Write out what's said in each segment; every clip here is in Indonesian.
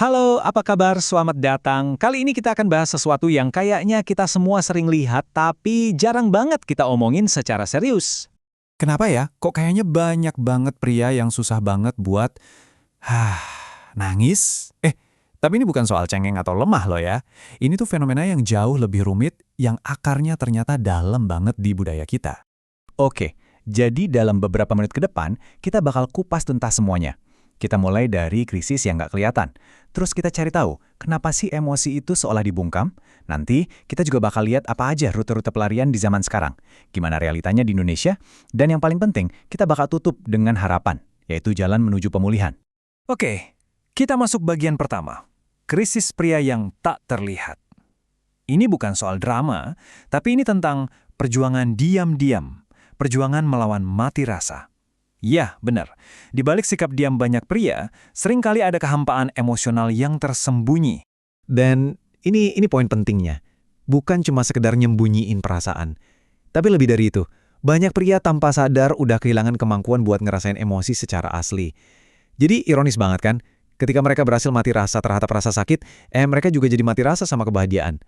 Halo, apa kabar? Selamat datang. Kali ini kita akan bahas sesuatu yang kayaknya kita semua sering lihat, tapi jarang banget kita omongin secara serius. Kenapa ya? Kok kayaknya banyak banget pria yang susah banget buat nangis? Tapi ini bukan soal cengeng atau lemah loh ya. Ini tuh fenomena yang jauh lebih rumit yang akarnya ternyata dalam banget di budaya kita. Oke, jadi dalam beberapa menit ke depan, kita bakal kupas tuntas semuanya. Kita mulai dari krisis yang nggak kelihatan. Terus kita cari tahu, kenapa sih emosi itu seolah dibungkam? Nanti kita juga bakal lihat apa aja rute-rute pelarian di zaman sekarang. Gimana realitanya di Indonesia? Dan yang paling penting, kita bakal tutup dengan harapan, yaitu jalan menuju pemulihan. Oke, kita masuk bagian pertama. Krisis pria yang tak terlihat. Ini bukan soal drama, tapi ini tentang perjuangan diam-diam. Perjuangan melawan mati rasa. Ya, benar. Di balik sikap diam banyak pria, seringkali ada kehampaan emosional yang tersembunyi. Dan ini poin pentingnya. Bukan cuma sekedar nyembunyiin perasaan. Tapi lebih dari itu, banyak pria tanpa sadar udah kehilangan kemampuan buat ngerasain emosi secara asli. Jadi ironis banget kan? Ketika mereka berhasil mati rasa terhadap rasa sakit, mereka juga jadi mati rasa sama kebahagiaan.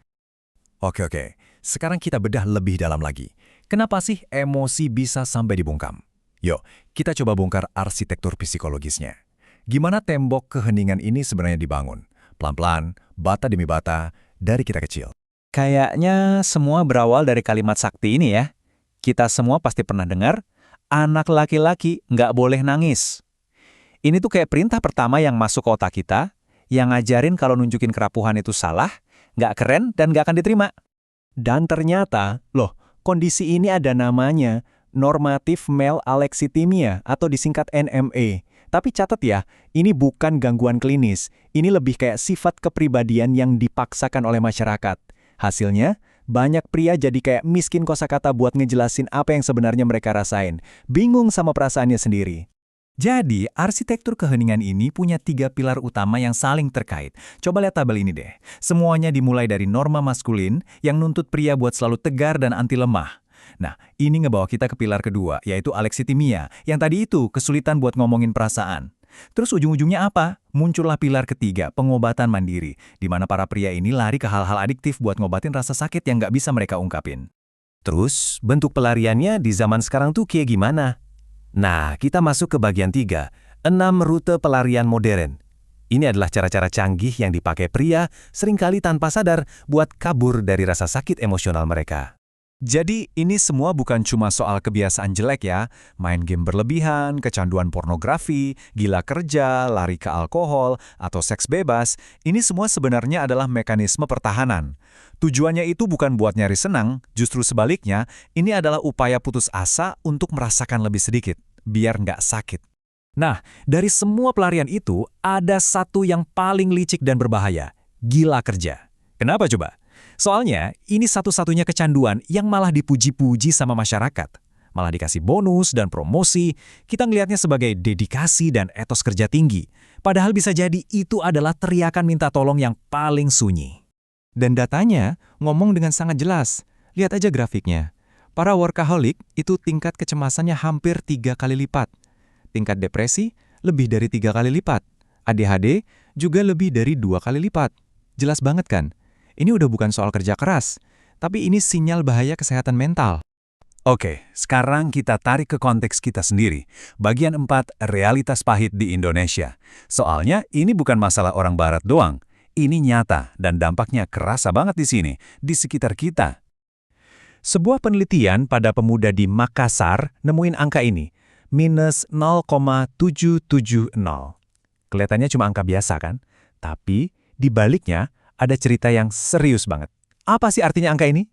Oke. Sekarang kita bedah lebih dalam lagi. Kenapa sih emosi bisa sampai dibungkam? Yuk, kita coba bongkar arsitektur psikologisnya. Gimana tembok keheningan ini sebenarnya dibangun? Pelan-pelan, bata demi bata, dari kita kecil. Kayaknya semua berawal dari kalimat sakti ini ya. Kita semua pasti pernah dengar, anak laki-laki nggak boleh nangis. Ini tuh kayak perintah pertama yang masuk ke otak kita, yang ngajarin kalau nunjukin kerapuhan itu salah, nggak keren, dan nggak akan diterima. Dan ternyata, kondisi ini ada namanya, normatif male alexithymia atau disingkat NMA. Tapi catat ya, ini bukan gangguan klinis. Ini lebih kayak sifat kepribadian yang dipaksakan oleh masyarakat. Hasilnya, banyak pria jadi kayak miskin kosakata buat ngejelasin apa yang sebenarnya mereka rasain. Bingung sama perasaannya sendiri. Jadi, arsitektur keheningan ini punya 3 pilar utama yang saling terkait. Coba lihat tabel ini deh. Semuanya dimulai dari norma maskulin yang nuntut pria buat selalu tegar dan anti lemah. Nah, ini ngebawa kita ke pilar kedua, yaitu alexithymia. Yang tadi itu, kesulitan buat ngomongin perasaan. Terus ujung-ujungnya apa? Muncullah pilar ketiga, pengobatan mandiri, di mana para pria ini lari ke hal-hal adiktif buat ngobatin rasa sakit yang nggak bisa mereka ungkapin. Terus, bentuk pelariannya di zaman sekarang tuh kayak gimana? Nah, kita masuk ke bagian 3, 6 rute pelarian modern. Ini adalah cara-cara canggih yang dipakai pria seringkali tanpa sadar buat kabur dari rasa sakit emosional mereka. Jadi, ini semua bukan cuma soal kebiasaan jelek ya, main game berlebihan, kecanduan pornografi, gila kerja, lari ke alkohol, atau seks bebas. Ini semua sebenarnya adalah mekanisme pertahanan. Tujuannya itu bukan buat nyari senang, justru sebaliknya, ini adalah upaya putus asa untuk merasakan lebih sedikit, biar nggak sakit. Nah, dari semua pelarian itu, ada satu yang paling licik dan berbahaya, gila kerja. Kenapa coba? Soalnya, ini satu-satunya kecanduan yang malah dipuji-puji sama masyarakat. Malah dikasih bonus dan promosi, kita ngelihatnya sebagai dedikasi dan etos kerja tinggi. Padahal bisa jadi itu adalah teriakan minta tolong yang paling sunyi. Dan datanya ngomong dengan sangat jelas. Lihat aja grafiknya. Para workaholic itu tingkat kecemasannya hampir 3 kali lipat. Tingkat depresi lebih dari 3 kali lipat. ADHD juga lebih dari 2 kali lipat. Jelas banget kan? Ini udah bukan soal kerja keras, tapi ini sinyal bahaya kesehatan mental. Oke, sekarang kita tarik ke konteks kita sendiri. Bagian 4, realitas pahit di Indonesia. Soalnya ini bukan masalah orang barat doang. Ini nyata dan dampaknya kerasa banget di sini, di sekitar kita. Sebuah penelitian pada pemuda di Makassar nemuin angka ini, minus 0,770. Kelihatannya cuma angka biasa kan? Tapi di baliknya ada cerita yang serius banget. Apa sih artinya angka ini?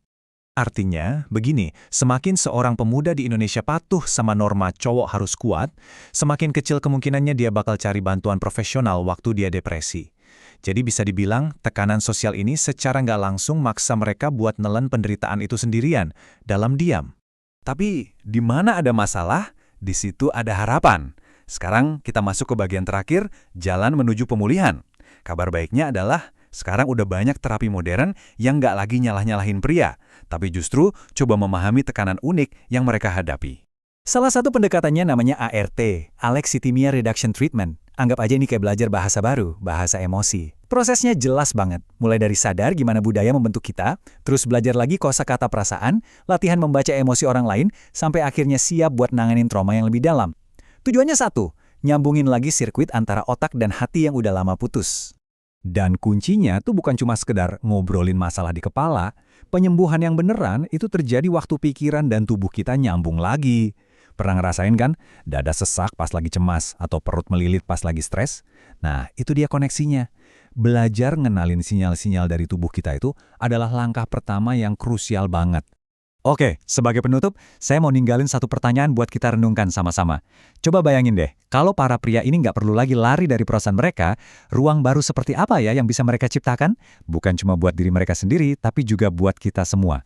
Artinya, begini, semakin seorang pemuda di Indonesia patuh sama norma cowok harus kuat, semakin kecil kemungkinannya dia bakal cari bantuan profesional waktu dia depresi. Jadi bisa dibilang, tekanan sosial ini secara nggak langsung maksa mereka buat nelen penderitaan itu sendirian, dalam diam. Tapi, di mana ada masalah, di situ ada harapan. Sekarang kita masuk ke bagian terakhir, jalan menuju pemulihan. Kabar baiknya adalah, sekarang udah banyak terapi modern yang nggak lagi nyalah-nyalahin pria, tapi justru coba memahami tekanan unik yang mereka hadapi. Salah satu pendekatannya namanya ART, Alexithymia Reduction Treatment. Anggap aja ini kayak belajar bahasa baru, bahasa emosi. Prosesnya jelas banget, mulai dari sadar gimana budaya membentuk kita, terus belajar lagi kosakata perasaan, latihan membaca emosi orang lain, sampai akhirnya siap buat nanganin trauma yang lebih dalam. Tujuannya satu, nyambungin lagi sirkuit antara otak dan hati yang udah lama putus. Dan kuncinya tuh bukan cuma sekedar ngobrolin masalah di kepala, penyembuhan yang beneran itu terjadi waktu pikiran dan tubuh kita nyambung lagi. Pernah ngerasain kan, dada sesak pas lagi cemas atau perut melilit pas lagi stres? Nah, itu dia koneksinya. Belajar ngenalin sinyal-sinyal dari tubuh kita itu adalah langkah pertama yang krusial banget. Oke, sebagai penutup, saya mau ninggalin satu pertanyaan buat kita renungkan sama-sama. Coba bayangin deh, kalau para pria ini nggak perlu lagi lari dari perasaan mereka, ruang baru seperti apa ya yang bisa mereka ciptakan? Bukan cuma buat diri mereka sendiri, tapi juga buat kita semua.